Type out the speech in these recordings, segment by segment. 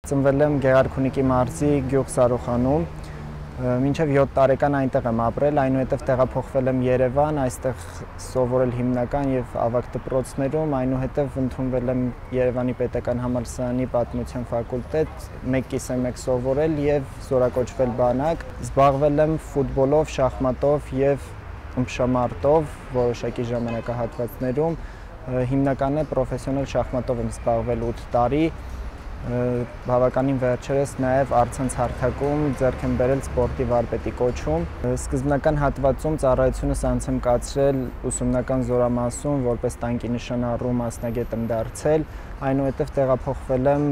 Ծնվել եմ Գեղարքունիքի մարզի գյուղ Սարուխանում, մինչև 7 տարեկան այնտեղ եմ ապրել, այնուհետև տեղափոխվել եմ Երևան, այստեղ սովորել հիմնական եւ ավագ դպրոցներում, այնուհետև ընդունվել եմ Երևանի պետական համալսարանի պատմության ֆակուլտետ, 1 կիսամեկ սովորել եւ զորակոչվել բանակ, զբաղվել եմ ֆուտբոլով, շախմատով եւ ըմբշամարտով որոշակի ժամանակահատվածներում, հիմնականը պրոֆեսիոնալ շախմատով եմ զբաղվել 8 տարի, բավականին վերջերս նաև առցանց հարթակում ձեռք եմ բերել սպորտի վարպետի կոչում։ Սկզբնական հատվածում ծառայությունս անց եմ կացրել ուսումնական զորամասում, որպես տանկի նշանառու մասնագետ եմ դարձել, այնուհետև տեղափոխվել եմ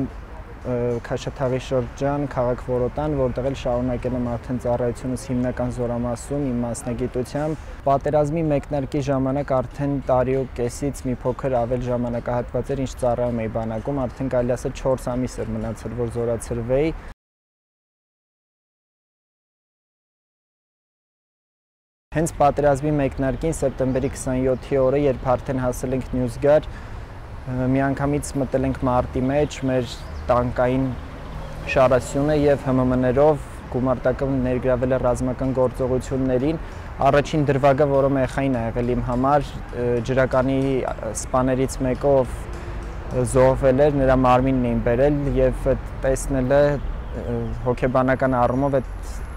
Քաշաթաղի շրջան, քաղաք Որոտան, որտեղ էլ շարունակել եմ արդեն ծառայությունս հիմնական զորամասում իմ մասնագիտությամբ։ Պատերազմի մեկնարկի ժամանակ արդեն տարի ու կեսից մի փոքր ավել ժամանակահատված էր, ինչ ծառայում էի բանակում, արդեն կարելի ասել 4 ամիս էր մնացել, որ զորացրվեի։ Հենց պատերազմի մեկնարկին սեպտեմբերի 27-ի օրը, երբ արդեն հասել ենք Նյուզգար, միանգամից մտել ենք մարտի մեջ, մեր տանկային շարասյունը եւ ՀՄՄ-ներով գումարտակը ներգրավել է ռազմական գործողություններին։ Առաջին դրվագը, որը մեխային է եղել իմ համար, ջրականի սպաներից մեկով զոհվել էր, նրա մարմինն էին բերել եւ տեսնելը հոգեբանական առումով այդ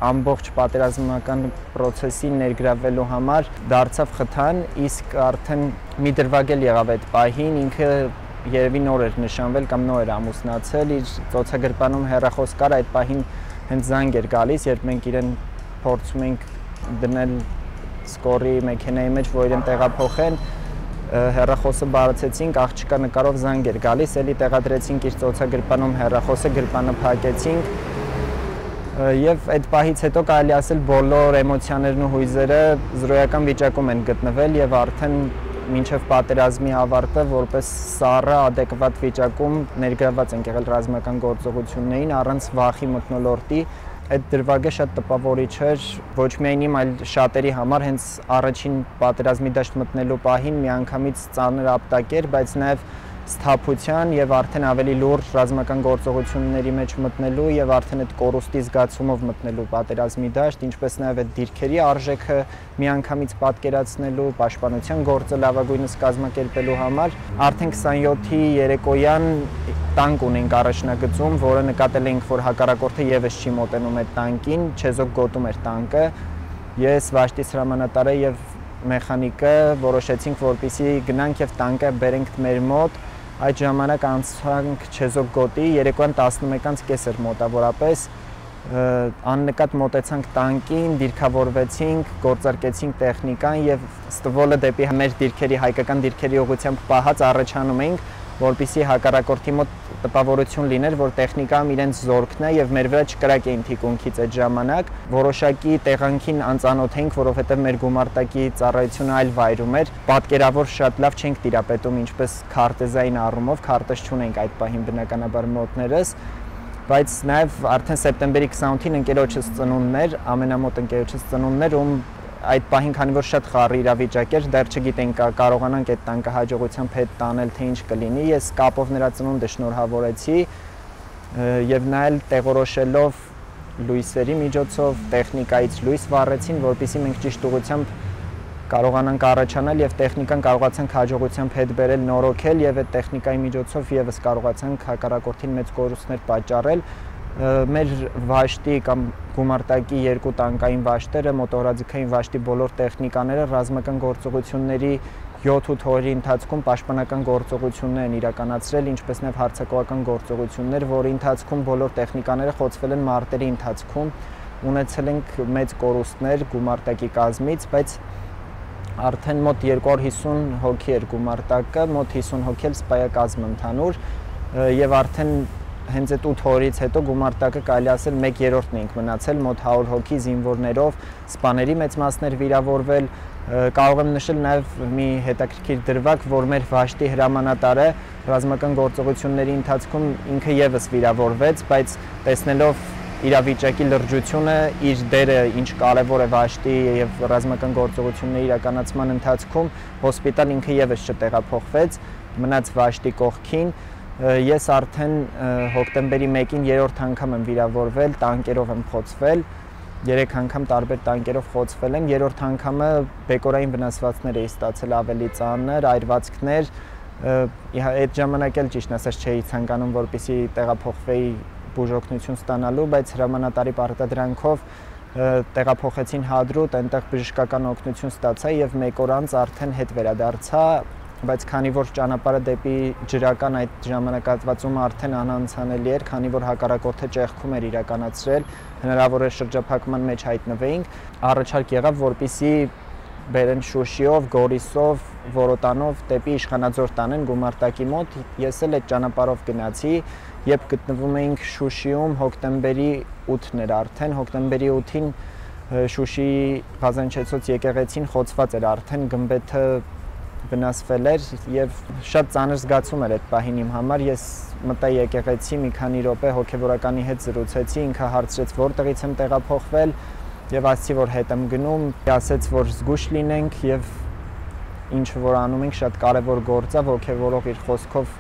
ամբողջ պատերազմական process-ին ներգրավելու համար դարձավ խթան, իսկ արդեն մի դրվագ էլ եղավ այդ պահին, ինքը երևի նոր էր նշանվել կամ նոր էր ամուսնացել, իր ծոցագրպանում հեռախոս կար, այդ պահին հենց զանգ էր գալիս, երբ մենք իրեն փորձում ենք դնել սկորի մեքենայի մեջ, որ իրեն տեղափոխեն, հեռախոսը բարձեցինք, աղջկա նկարով զանգ էր գալիս, էլի տեղադրեցինք իր ծոցագրպանում հեռախոսը, գրպանը փակեցինք եւ այդ պահից հետո կարելի ասել բոլոր էմոցիաներն ու հույզերը զրոյական վիճակում են գտնվել եւ արդեն մինչև պատերազմի ավարտը որպես սառը adekvat վիճակում ներգրաված ենք եղել ռազմական գործողություններին առանց վախի մթնոլորտի։ Այդ դրվագը շատ տպավորիչ էր ոչ միայն իմ, այլ շատերի համար, հենց առաջին պատերազմի դաշտ մտնելու պահին միանգամից ծանր ապտակ էր, բայց նաև սթափության եւ արդեն ավելի լուրջ ռազմական գործողությունների մեջ մտնելու եւ արդեն այդ կորուստի զգացումով մտնելու պատերազմի դաշտ, ինչպես նաեւ այդ դիրքերի արժեքը միանգամից պատկերացնելու, պաշտպանության գործը լավագույնս կազմակերպելու համար, արդեն 27-ի երեկոյան տանկ ունենք առաջնագծում, որը նկատել ենք, որ հակառակորդը եւս չի մոտենում այդ տանկին, չեզոք գոտում էր տանկը։ Ես Վաշտի հրամանատարը եւ մեխանիկը որոշեցինք, որպեսզի գնանք եւ տանկը բերենք մեր մոտ։ Այդ ժամանակ անցանք չեզոք գոտի, երեկոյան 11:30 էր մոտավորապես, աննկատ մոտեցանք տանկին, դիրքավորվեցինք, գործարկեցինք տեխնիկան եւ ստվոլը դեպի մեր դիրքերի, հայկական դիրքերի ուղղությամբ պահած առաջանում էինք, որպեսզի հակառակորդի մոտ տպավորություն լիներ, որ տեխնիկան իրենց զորքն է եւ մեր վրա չկրակեին թիկունքից այդ ժամանակ, որոշակի տեղանքին անծանոթ էինք, որովհետեւ մեր գումարտակի ծառայությունը այլ վայրում էր, պատկերավոր շատ լավ չենք տիրապետում ինչպես քարտեզային առումով, քարտեզ չունենք այդ պահին բնականաբար մոտներս, բայց նաեւ արդեն սեպտեմբերի 28-ին ընկերոջս ծնունդն էր, ամենամոտ ընկերոջս ծնունդն էր, ում այդ պահին քանի որ շատ խառը իրավիճակ էր, դեռ չգիտենք կարողանանք այդ տանկը հաջողությամբ հետ տանել, թե ինչ կլինի, ես կապով նրա ծնունդը շնորհավորեցի եւ նա էլ տեղորոշելով լույսերի միջոցով տեխնիկայից լույս վառեցին, որպեսզի մենք ճիշտ ուղղությամբ կարողանանք առաջանալ եւ տեխնիկան կարողացանք հաջողությամբ հետ բերել, նորոգել եւ այդ տեխնիկայի միջոցով եւս կարողացանք հակառակորդին մեծ կորուստներ պատճառել։ Մեր Վաշտի կամ գումարտակի երկու տանկային վաշտերը, մոտորաձգային վաշտի բոլոր տեխնիկաները ռազմական գործողությունների 7-8 օրերի ընթացքում պաշտպանական գործողություններ են իրականացրել, ինչպես նաև հարձակողական գործողություններ, որի ընթացքում բոլոր տեխնիկաները խոցվել են մարտերի ընթացքում, ունեցել ենք մեծ կորուստներ գումարտակի կազմից, բայց արդեն մոտ 250 հոգի էր գումարտակը, մոտ 50 հոգի էլ սպայակազմ ընդհանուր եւ արդեն հենց այդ 8 օրից հետո գումարտակը կարելի ասել 1/3-ն ենք մնացել, մոտ 100 հոգի զինվորներով, սպաների մեծ մասներ վիրավորվել, կարող եմ նշել նաև մի հետաքրքիր դրվագ, որ մեր Վաշտի հրամանատարը ռազմական գործողությունների ընթացքում ինքը եւս վիրավորվեց, բայց տեսնելով իրավիճակի լրջությունը, իր դերը ինչ կարևոր է Վաշտի եւ ռազմական գործողությունների իրականացման ընթացքում, հոսպիտալ ինքը եւս չտեղափոխվեց, մնաց Վաշտի կողքին Ես արդեն հոկտեմբերի 1-ին երրորդ անգամ եմ վիրավորվել, տանկերով եմ խոցվել, 3 անգամ տարբեր տանկերով խոցվել եմ, երրորդ անգամը բեկորային վնասվածքներ էի ստացել ավելի ծանր, այրվածքներ, այդ ժամանակ էլ ճիշտ ասած չէի ցանկանում, որպեսզի տեղափոխվեի բուժօգնություն ստանալու, բայց հրամանատարի պարտադրանքով տեղափոխեցին Հադրութ, այնտեղ բժշկական օգնություն ստացա եւ 1 օր անց արդեն հետ վերադարձա, բայց քանի որ ճանապարհը դեպի ջրական այդ ժամանակահատվածում արդեն անանցանելի էր, քանի որ հակառակորդը ճեղքում էր իրականացրել, հնարավոր է շրջափակման մեջ հայտնվեինք, առաջարկ եղավ, որպեսզի բերեն Շուշիով, Գորիսով, Որոտանով դեպի Իշխանաձոր տանեն գումարտակի մոտ, ես էլ այդ ճանապարհով գնացի, երբ գտնվում էինք Շուշիում հոկտեմբերի 8-ն էր արդեն, հոկտեմբերի 8-ին Շուշիի Ղազանչեցոց եկեղեցին խոցված էր արդեն, գմբեթը վնասվել էր եւ շատ ծանր զգացում էր այդ պահին իմ համար, ես մտա եկեղեցի մի քանի րոպե հոգեվորականի հետ զրուցեցի, ինքը հարցրեց որտեղից եմ տեղափոխվել եւ ասացի որ հետ եմ գնում, ասաց որ զգուշ լինենք եւ ինչը որ անում ենք շատ կարեւոր գործ է, հոգեվորող իր խոսքով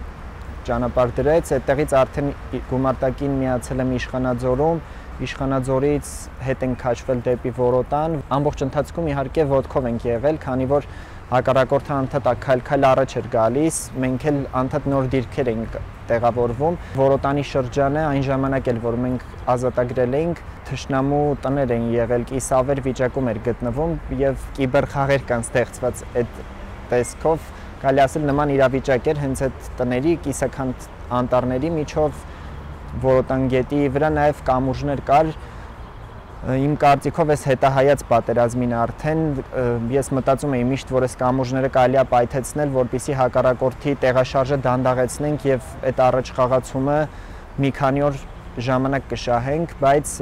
ճանապարհ դրեց, այդտեղից արդեն գումարտակին միացել եմ Իշխանաձորում, Իշխանաձորից հետ ենք քաշվել դեպի Որոտան, ամբողջ ընթացքում իհարկե ոտքով ենք եղել, քանի որ հակառակորդը անդադ քայլ-քայլ առաջ էր գալիս, մենք էլ անդադ նոր դիրքեր ենք տեղավորվում, Որոտանի շրջանը այն ժամանակ էլ որ մենք ազատագրել էինք, թշնամու տներ էին եղել, կիսավեր վիճակում էր գտնվում եւ կիբերխաղեր կան ստեղծված այդ տեսքով, կարելի ասել նման իրավիճակ էր հենց այդ տների կիսաքանտ անտառների միջով Որոտան գետի վրա նաև կամուրջներ կար, իմ կարծիքով էս հետահայաց պատերազմին արդեն ես մտածում էի միշտ որ այս կամուրջները կարելի է պայթեցնել, որպեսզի հակառակորդի տեղաշարժը դանդաղեցնենք եւ այդ առաջ խաղացումը մի քանի օր ժամանակ կշահենք, բայց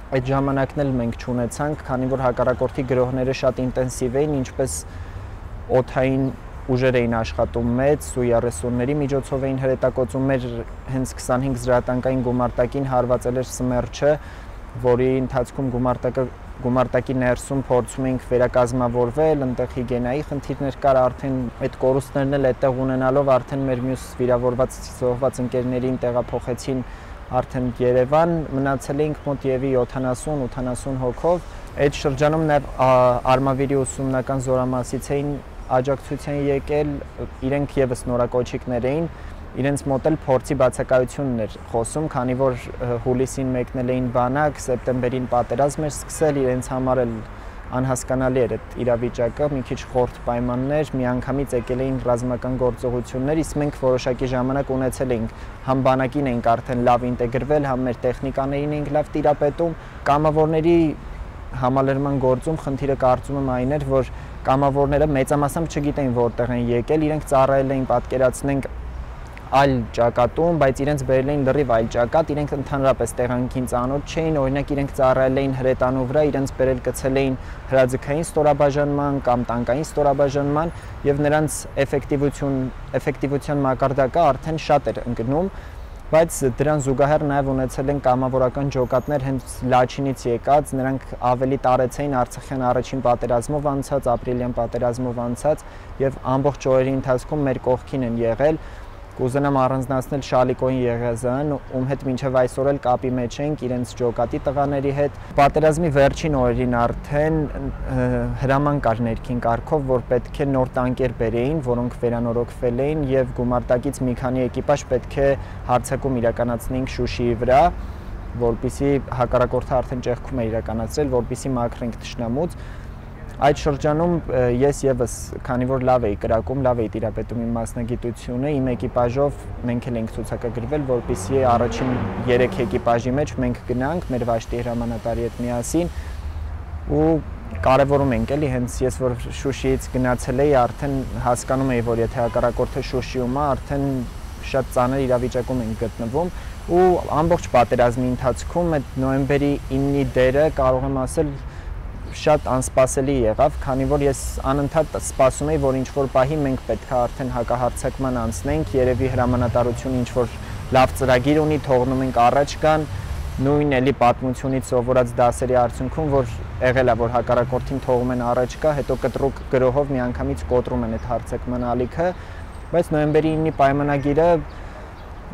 այդ ժամանակն էլ մենք չունեցանք, քանի որ հակառակորդի գրոհները շատ ինտենսիվ էին, ինչպես օդային ուժեր էին աշխատում մեծ Սու-30-ների միջոցով էին հրետակոծում, մեր հենց 25 զրահատանկային գումարտակին հարվածել էր Սմերջը, որի ընթացքում գումարտակի ներսում փորձում էինք վերակազմավորվել, այնտեղ հիգիենայի խնդիրներ կար, արդեն այդ կորուստներն էլ այդտեղ ունենալով արդեն մեր մյուս վիրավորված զոհված ընկերներին տեղափոխեցին արդեն Երևան, մնացել էինք մոտ եւի 70-80 հոգով, այդ շրջանում նաև Արմավիրի ուսումնական զորամասից էին աջակցության եկել, իրենք եւս նորակոչիկներ էին, իրենց մոտ էլ փորձի բացակայությունն էր խոսում, քանի որ հուլիսին մեկնել էին բանակ, սեպտեմբերին պատերազմ էր սկսել, իրենց համար էլ անհասկանալի էր այդ իրավիճակը, մի քիչ խորտ պայմաններ, միանգամից եկել էին ռազմական գործողություններ, իսկ մենք որոշակի ժամանակ ունեցել էինք, համ բանակին էինք արդեն լավ ինտեգրվել, համ մեր տեխնիկաներին էինք լավ տիրապետում, կամավորների համալրման գործում խնդիրը կարծում եմ այն էր, որ կամավորները մեծամասամբ չգիտեին որտեղ են եկել, իրենք ծառայել էին, պատկերացնենք այլ ճակատում, բայց իրենց բերել էին լրիվ այլ ճակատ, իրենք ընդհանրապես տեղանքին ծանոթ չէին, օրինակ իրենք ծառայել էին հրետանու վրա, իրենց բերել գցել էին հրաձգային ստորաբաժանման կամ տանկային ստորաբաժանման եւ նրանց էֆեկտիվության մակարդակը արդեն շատ էր ընկնում, բայց դրան զուգահեռ նաև ունեցել են կամավորական ջոկատներ հենց Լաչինից եկած, նրանք ավելի տարեցային Արցախյան առաջին պատերազմով անցած, ապրիլյան պատերազմով անցած եւ ամբողջ օրերի ընթացքում մեր կողքին են եղել, կուզենամ առանձնացնել Շալիկոյին Եղիազարյանն, ում հետ մինչև այսօր էլ կապի մեջ ենք իրենց ջոկատի տղաների հետ։ Պատերազմի վերջին օրերին արդեն հրաման կար ներքին կարգով, որ պետք է նոր տանկեր բերեին, որոնք վերանորոգվել էին եւ գումարտակից մի քանի էկիպաժ պետք է հարձակում իրականացնեին Շուշիի վրա, որպեսզի հակառակորդը արդեն ճեղքում է իրականացրել, որպեսզի մաքրենք թշնամուց։ Այդ շրջանում ես եւս, քանի որ լավ էի կրակում, լավ էի տիրապետում իմ մասնագիտությունը, իմ էկիպաժով մենք էլ ենք ցուցակագրվել, որպեսզի առաջին 3 էկիպաժի մեջ մենք գնանք մեր վաշտի հրամանատարի հետ միասին ու կարևորում ենք էլի, հենց ես որ Շուշիից գնացել էի, արդեն հասկանում էի, որ եթե հակառակորդը Շուշիում է, արդեն շատ ծանր իրավիճակում ենք գտնվում ու ամբողջ պատերազմի ընթացքում այդ նոյեմբերի 9-ի դերը կարող եմ ասել շատ անսպասելի եղավ, քանի որ ես անընդհատ սպասում էի, որ ինչ-որ պահի մենք պետք է արդեն հակահարձակման անցնենք, երևի հրամանատարությունը ինչ-որ լավ ծրագիր ունի, թողնում ենք առաջ գան, նույն էլի պատմությունից սովորած դասերի արդյունքում, որ եղել է, որ հակառակորդին թողում են առաջ գա, հետո կտրուկ գրոհով միանգամից կոտրում են այդ հարձակման ալիքը, բայց նոյեմբերի 9-ի պայմանագիրը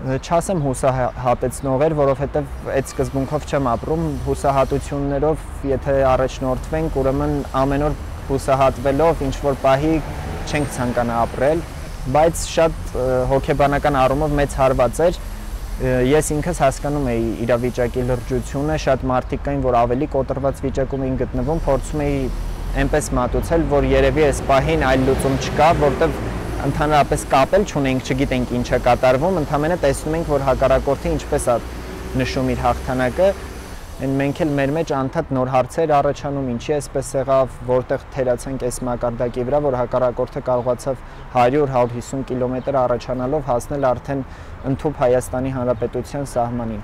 Չասեմ հուսահատեցնող էր, որովհետև այդ սկզբունքով չեմ ապրում, հուսահատություններով եթե առաջնորդվենք, ուրեմն ամեն օր հուսահատվելով ինչ-որ պահի չենք ցանկանա ապրել, բայց շատ հոգեբանական առումով մեծ հարված էր։ Ես ինքս հասկանում էի իրավիճակի լրջությունը, շատ մարդիկ կային, որ ավելի կոտրված վիճակում էին գտնվում, փորձում էի այնպես մատուցել, որ երևի այս պահին այլ լուծում չկա, որտեղ ընդհանրապես կապել չունենք, չգիտենք ինչ է կատարվում, ընդհանրապես տեսնում ենք, որ հակառակորդը ինչպես է նշում իր հաղթանակը, մենք էլ մեր մեջ անդադ նոր հարցեր առաջանում, ինչի էսպես եղավ, որտեղ թերացանք այս մակարդակի վրա, որ հակառակորդը կարողացավ 100-150 կիլոմետր առաջանալով հասնել արդեն ընդհուպ Հայաստանի Հանրապետության սահմանին։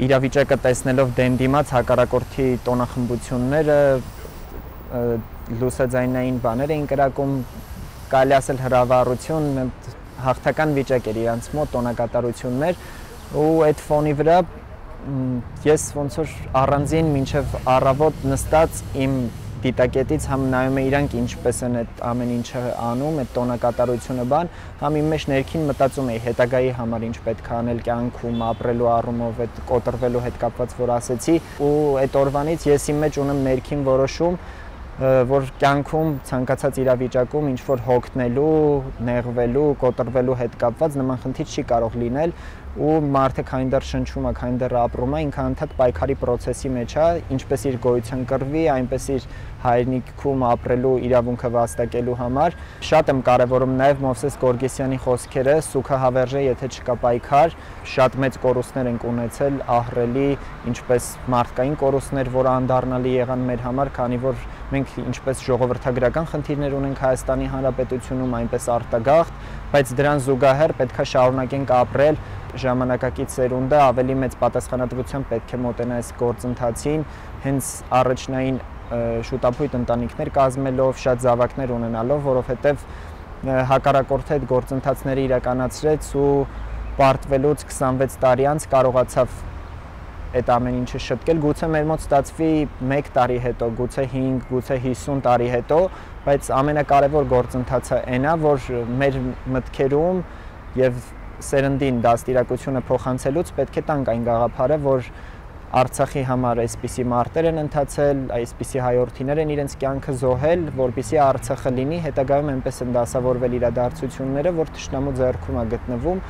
Իրավիճակը տեսնելով դեմ դիմաց հակառակորդի տոնախմբությունները, լուսաձայնային բաներ էին կրակում, կարելի ասել հրավառություն, հաղթական վիճակ էր իրանց մոտ, տոնակատարություններ, ու այդ ֆոնի վրա ես ոնց որ առանձին մինչև առավոտ նստած իմ դիտակետից համ նայում եմ իրանք ինչպես են այդ ամեն ինչը անում, այդ տոնակատարությունը բան, համ իմ մեջ ներքին մտածում էի հետագայի համար ինչ պետք է անել կյանքում, ապրելու առումով, այդ կոտրվելու հետ կապված որ ասեցի, ու այդ օրվանից ես իմ մեջ ունեմ ներքին որոշում, որ կյանքում ցանկացած իրավիճակում ինչ որ հոգնելու, նեղվելու, կոտրվելու հետ կապված նման խնդիր չի կարող լինել, ու մարդը քանի դեռ շնչում է, քանի դեռ ապրում է, ինքը անդադ պայքարի process-ի մեջ է, ինչպես իր գոյության կռվի, այնպես իր հայրենիքում ապրելու իրավունքը վաստակելու համար։ Շատ եմ կարևորում նաև Մովսես Գորգեսյանի խոսքերը, սուգա հավերժ է, եթե չկա պայքար, շատ մեծ կորուստներ ենք ունեցել, ահռելի, ինչպես մարդկային կորուստներ, որ անդառնալի եղան մեր համար, քանի որ մենք ինչպես ժողովրդագրական խնդիրներ ունենք Հայաստանի Հանրապետությունում, այնպես արտագաղթ, բայց դրան զուգահեռ պետք է շարունակենք ապրել, ժամանակակից սերունդը ավելի մեծ պատասխանատվությամբ պետք է մոտենա այս գործընթացին, հենց առաջնային շուտափույթ ընտանիքներ կազմելով, շատ զավակներ ունենալով, որովհետև հակառակորդը այդ գործընթացները իրականացրեց ու պարտվելուց 26 տարի անց կարողացավ այդ ամեն ինչը շտկել, գուցե մեր մոտ ստացվի 1 տարի հետո, գուցե 5, գուցե 50 տարի հետո, բայց ամենակարևոր գործընթացը այն է, որ մեր մտքերում եւ սերնդին դաստիարակությունը փոխանցելուց պետք է տանք այն գաղափարը, որ Արցախի համար այսպիսի մարտեր են ընթացել, այսպիսի հայորդիներ են իրենց կյանքը զոհել, որպեսզի Արցախը լինի, հետագայում այնպես են դասավորվել իրադարձությունները, որ թշնամու ձեռքում է գտնվում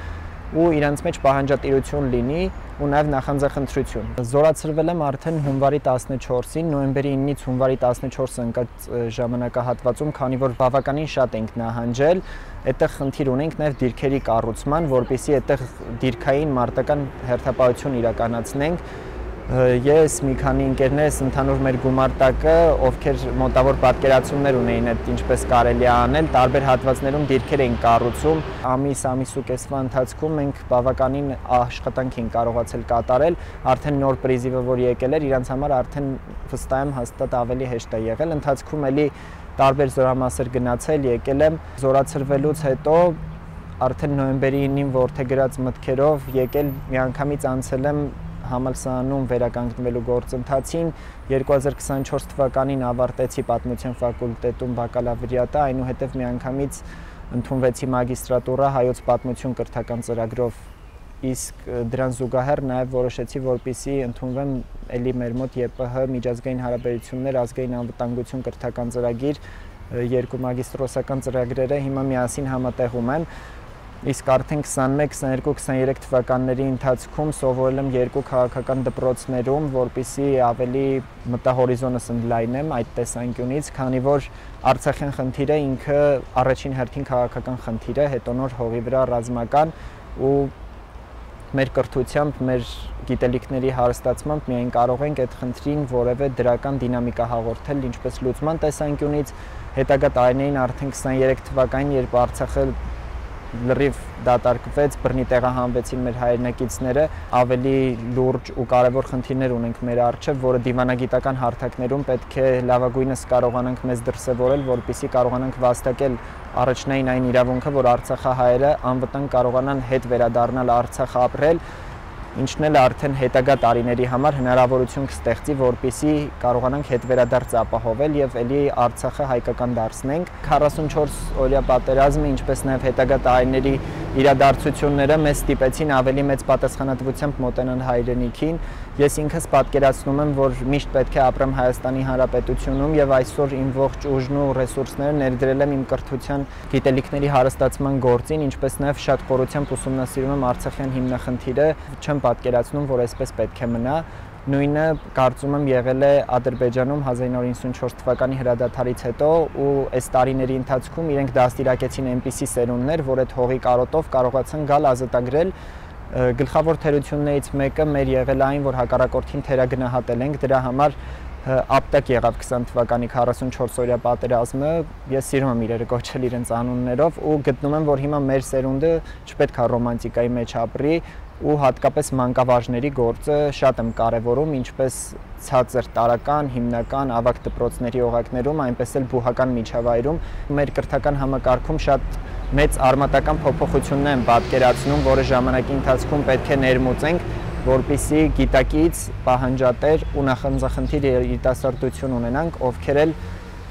ու իրանց մեջ պահանջատիրություն լինի ու նաև նախանձախնդրություն։ Զորացրվել եմ արդեն հունվարի 14-ին, նոյեմբերի 9-ից հունվարի 14-ը ընկած ժամանակահատվածում, քանի որ բավականին շատ ենք նահանջել, այդտեղ խնդիր ունենք նաև դիրքերի կառուցման, որպեսզի այդտեղ դիրքային մարտական հերթապահություն իրականացնենք։ Ես մի քանի ընկերներս ընդհանուր մեր գումարտակը, ովքեր մոտավոր պատկերացումներ ունեին այդ ինչպես կարելի է անել, տարբեր հատվածներում դիրքեր էին կառուցում, ամիս ու կեսվա ընթացքում մենք բավականին աշխատանք ենք կարողացել կատարել, արդեն նոր պրիզիվը որ եկել էր, իրանց համար արդեն վստահ եմ հաստատ ավելի հեշտ է եղել, ընթացքում էլի տարբեր զորամասեր գնացել, եկել եմ, զորացրվելուց հետո արդեն նոյեմբերի 9-ին որդեգրած մտքերով եկել միանգամից անցել եմ համալսարանում վերականգնվելու գործընթացին, 2024 թվականին ավարտեցի պատմության ֆակուլտետում բակալավրիատը, այնուհետև միանգամից ընդունվեցի մագիստրատուրա հայոց պատմություն կրթական ծրագրով, իսկ դրան զուգահեռ նաև որոշեցի, որպեսզի ընդունվեմ էլի մեր մոտ ԵՊՀ միջազգային հարաբերություններ, ազգային անվտանգություն կրթական ծրագիր, 2 մագիստրոսական ծրագրերը հիմա միասին համատեղում եմ։ Իսկ արդեն 21, 22, 23 թվականների ընթացքում սովորել եմ 2 քաղաքական դպրոցներում, որպեսզի ավելի մտահորիզոնս ընդլայնեմ այդ տեսանկյունից, քանի որ Արցախյան խնդիրը ինքը առաջին հերթին քաղաքական խնդիր է, հետո նոր հողի վրա ռազմական ու մեր կրթությամբ, մեր գիտելիքների հարստացմամբ միայն կարող ենք այդ խնդրին որևէ դրական դինամիկա հաղորդել, ինչպես լուծման տեսանկյունից, հետագա տարիներին արդեն 23 թվականին, երբ Արցախը լրիվ դատարկվեց, բռնի տեղահանվեցին մեր հայրենակիցները, ավելի լուրջ ու կարևոր խնդիրներ ունենք մեր առջև, որը դիվանագիտական հարթակներում պետք է լավագույնս կարողանանք մեզ դրսևորել, որպեսզի կարողանանք վաստակել առաջնային այն իրավունքը, որ արցախահայերը անվտանգ կարողանան հետ վերադառնալ Արցախ ապրել, ինչն էլ արդեն հետագա տարիների համար հնարավորություն կստեղծի, որպեսզի կարողանանք հետվերադարձ ապահովել եւ ելի Արցախը հայկական դարձնենք։ 44-օրյա պատերազմը, ինչպես նաեւ հետագա տարիների իրադարձությունները մեզ ստիպեցին ավելի մեծ պատասխանատվությամբ մոտենալ հայրենիքին։ Ես ինքս պատկերացնում եմ, որ միշտ պետք է ապրեմ Հայաստանի Հանրապետությունում եւ այսօր իմ ողջ ուժն ու ռեսուրսները ներդրել եմ իմ կրթության գիտելիքների հարստացման գործին, ինչպես նաեւ շատ խորությամբ ուսումնասիրում եմ Արցախյան հիմնախնդիրը, չեմ պատկերացնում, որ այսպես պետք է մնա։ Նույնը կարծում եմ եղել է Ադրբեջանում 1994 թվականի հրադադարից հետո ու այս տարիների ընթացքում իրենք դաստիարակեցին այնպիսի սերունդներ, որ այդ հողի կարոտով կարողացան գալ ազատագրել։ Գլխավոր թերություններից մեկը մեր եղել այն, որ հակառակորդին թերագնահատել ենք, դրա համար ապտակ եղավ 20 թվականի 44-օրյա պատերազմը, ես սիրում եմ իրերը կոչել իրենց անուններով ու գտնում եմ, որ հիմա մեր սերունդը չպետք է ռոմանտիկայի մեջ ապրի ու հատկապես մանկավարժների գործը շատ եմ կարևորում, ինչպես ցածր տարական, հիմնական, ավագ դպրոցների օղակներում, այնպես էլ բուհական միջավայրում։ Մեր կրթական համակարգում շատ մեծ արմատական փոփոխություններ են պատկերացնում, որը ժամանակի ընթացքում պետք է ներմուծենք, որպեսզի գիտակից, պահանջատեր ու նախանձախնդիր երիտասարդություն ունենանք, ովքեր էլ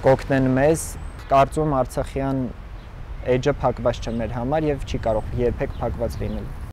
կօգնեն մեզ։ Կարծում եմ Արցախյան էջը փակված չէ մեր համար եւ չի կարող երբեք փակված լինել։